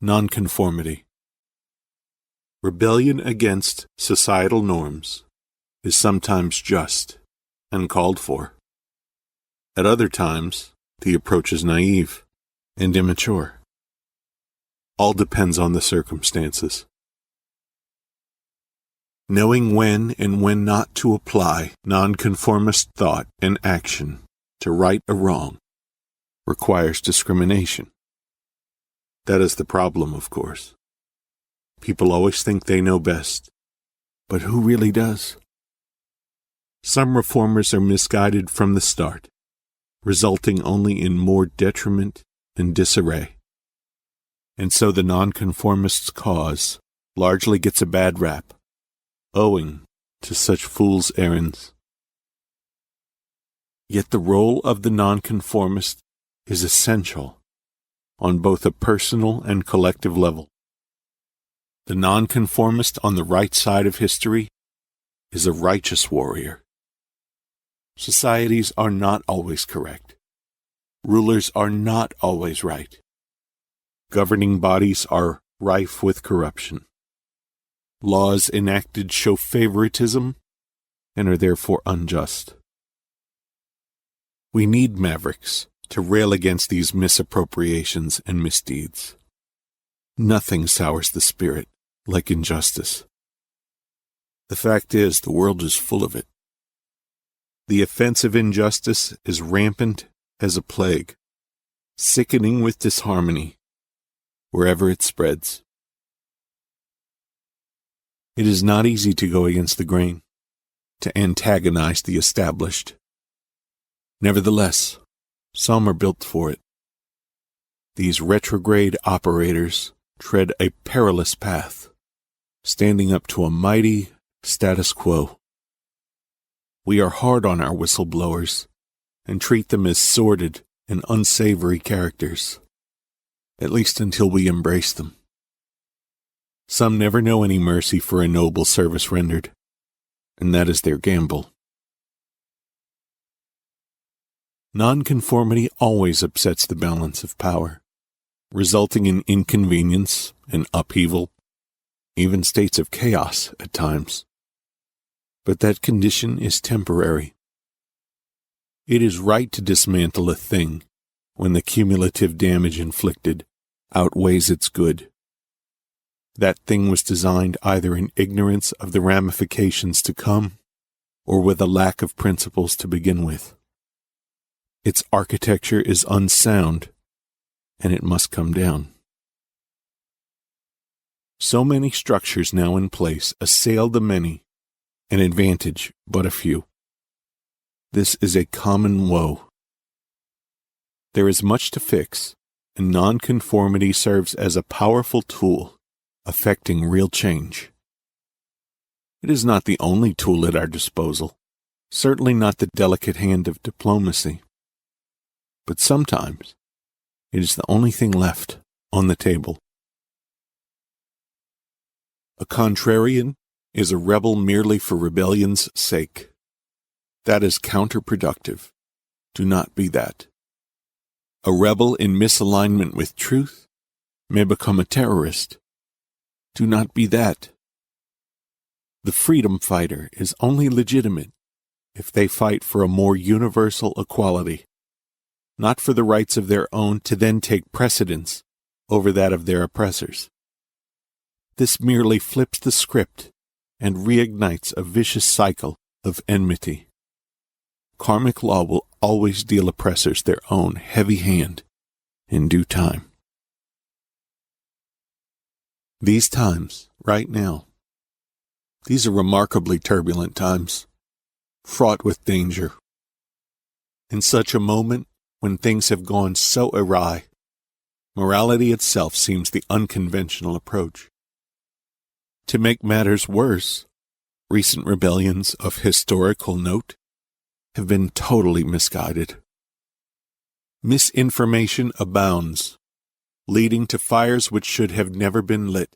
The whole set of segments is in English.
Nonconformity. Rebellion against societal norms is sometimes just and called for. At other times, the approach is naive and immature. All depends on the circumstances. Knowing when and when not to apply nonconformist thought and action to right a wrong requires discrimination. That is the problem, of course. People always think they know best, but who really does? Some reformers are misguided from the start, resulting only in more detriment and disarray. And so the nonconformist's cause largely gets a bad rap, owing to such fool's errands. Yet the role of the nonconformist is essential on both a personal and collective level. The nonconformist on the right side of history is a righteous warrior. Societies are not always correct. Rulers are not always right. Governing bodies are rife with corruption. Laws enacted show favoritism and are therefore unjust. We need mavericks to rail against these misappropriations and misdeeds. Nothing sours the spirit like injustice. The fact is, the world is full of it. The offense of injustice is rampant as a plague, sickening with disharmony wherever it spreads. It is not easy to go against the grain, to antagonize the established. Nevertheless, some are built for it. These retrograde operators tread a perilous path, standing up to a mighty status quo. We are hard on our whistleblowers and treat them as sordid and unsavory characters, at least until we embrace them. Some never know any mercy for a noble service rendered, and that is their gamble. Nonconformity always upsets the balance of power, resulting in inconvenience and upheaval, even states of chaos at times. But that condition is temporary. It is right to dismantle a thing when the cumulative damage inflicted outweighs its good. That thing was designed either in ignorance of the ramifications to come, or with a lack of principles to begin with. Its architecture is unsound, and it must come down. So many structures now in place assail the many and advantage but a few. This is a common woe. There is much to fix, and nonconformity serves as a powerful tool affecting real change. It is not the only tool at our disposal, certainly not the delicate hand of diplomacy. But sometimes it is the only thing left on the table. A contrarian is a rebel merely for rebellion's sake. That is counterproductive. Do not be that. A rebel in misalignment with truth may become a terrorist. Do not be that. The freedom fighter is only legitimate if they fight for a more universal equality, not for the rights of their own to then take precedence over that of their oppressors. This merely flips the script and reignites a vicious cycle of enmity. Karmic law will always deal oppressors their own heavy hand in due time. These times, right now, these are remarkably turbulent times, fraught with danger. In such a moment, when things have gone so awry, morality itself seems the unconventional approach. To make matters worse, recent rebellions of historical note have been totally misguided. Misinformation abounds, leading to fires which should have never been lit.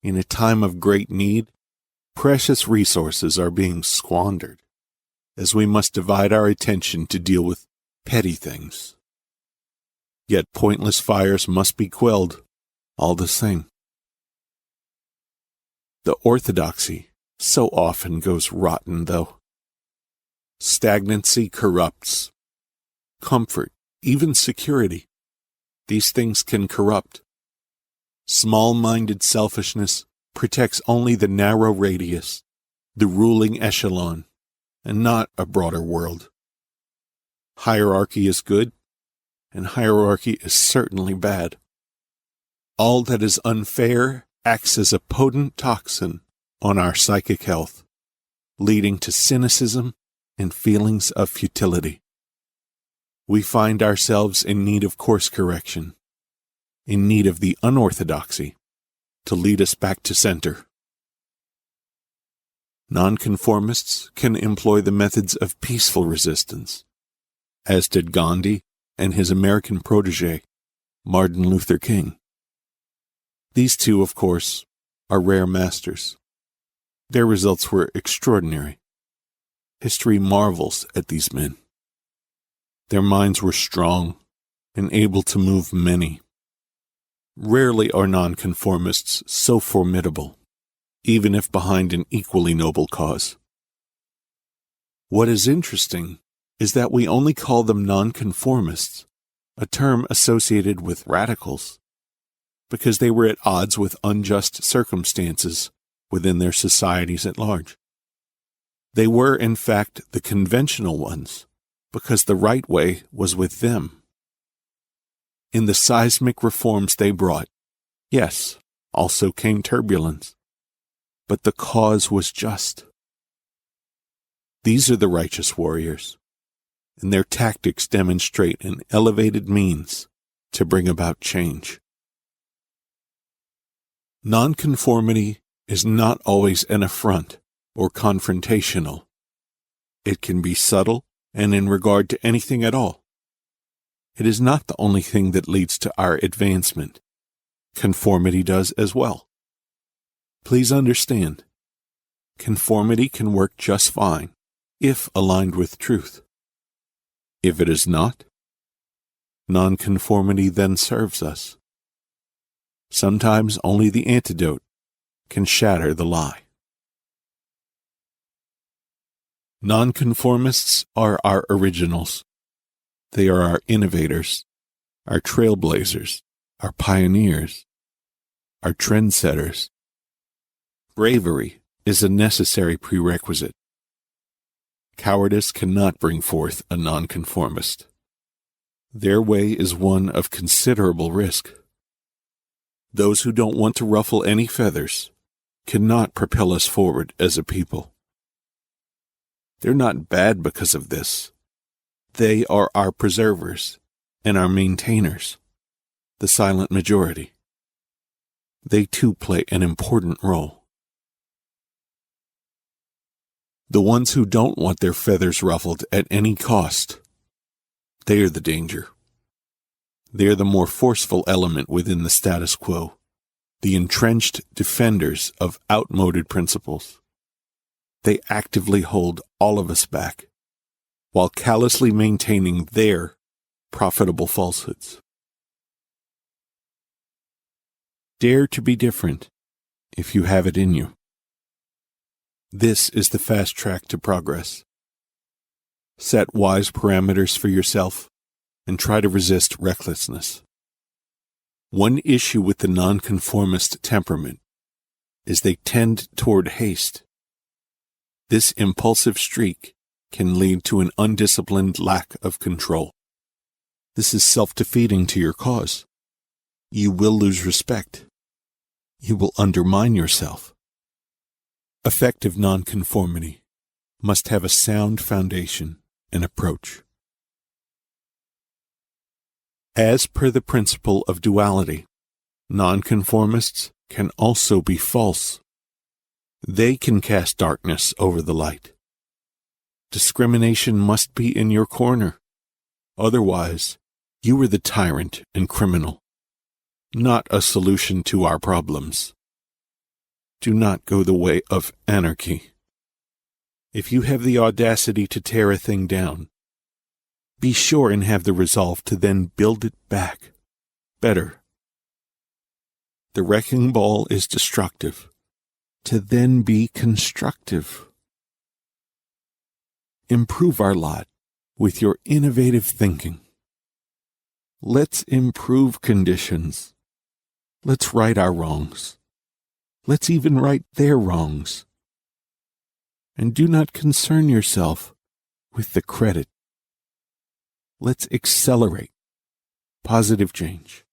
In a time of great need, precious resources are being squandered, as we must divide our attention to deal with petty things. Yet pointless fires must be quelled all the same. The orthodoxy so often goes rotten, though. Stagnancy corrupts. Comfort, even security, these things can corrupt. Small-minded selfishness protects only the narrow radius, the ruling echelon, and not a broader world. Hierarchy is good, and hierarchy is certainly bad. All that is unfair acts as a potent toxin on our psychic health, leading to cynicism and feelings of futility. We find ourselves in need of course correction, in need of the unorthodoxy to lead us back to center. Nonconformists can employ the methods of peaceful resistance, as did Gandhi and his American protege, Martin Luther King. These two, of course, are rare masters. Their results were extraordinary. History marvels at these men. Their minds were strong and able to move many. Rarely are nonconformists so formidable, even if behind an equally noble cause. What is interesting is that we only call them nonconformists, a term associated with radicals, because they were at odds with unjust circumstances within their societies at large. They were, in fact, the conventional ones, because the right way was with them. In the seismic reforms they brought, yes, also came turbulence, but the cause was just. These are the righteous warriors, and their tactics demonstrate an elevated means to bring about change. Nonconformity is not always an affront or confrontational. It can be subtle and in regard to anything at all. It is not the only thing that leads to our advancement. Conformity does as well. Please understand, conformity can work just fine if aligned with truth. If it is not, nonconformity then serves us. Sometimes only the antidote can shatter the lie. Nonconformists are our originals. They are our innovators, our trailblazers, our pioneers, our trendsetters. Bravery is a necessary prerequisite. Cowardice cannot bring forth a nonconformist. Their way is one of considerable risk. Those who don't want to ruffle any feathers cannot propel us forward as a people. They're not bad because of this. They are our preservers and our maintainers, the silent majority. They too play an important role. The ones who don't want their feathers ruffled at any cost, they are the danger. They are the more forceful element within the status quo, the entrenched defenders of outmoded principles. They actively hold all of us back, while callously maintaining their profitable falsehoods. Dare to be different if you have it in you. This is the fast track to progress. Set wise parameters for yourself and try to resist recklessness. One issue with the nonconformist temperament is they tend toward haste. This impulsive streak can lead to an undisciplined lack of control. This is self-defeating to your cause. You will lose respect. You will undermine yourself. Effective nonconformity must have a sound foundation and approach. As per the principle of duality, nonconformists can also be false. They can cast darkness over the light. Discrimination must be in your corner. Otherwise, you are the tyrant and criminal, not a solution to our problems. Do not go the way of anarchy. If you have the audacity to tear a thing down, be sure and have the resolve to then build it back better. the wrecking ball is destructive, to then be constructive. Improve our lot with your innovative thinking. Let's improve conditions. Let's right our wrongs. Let's even right their wrongs. And do not concern yourself with the credit. Let's accelerate positive change.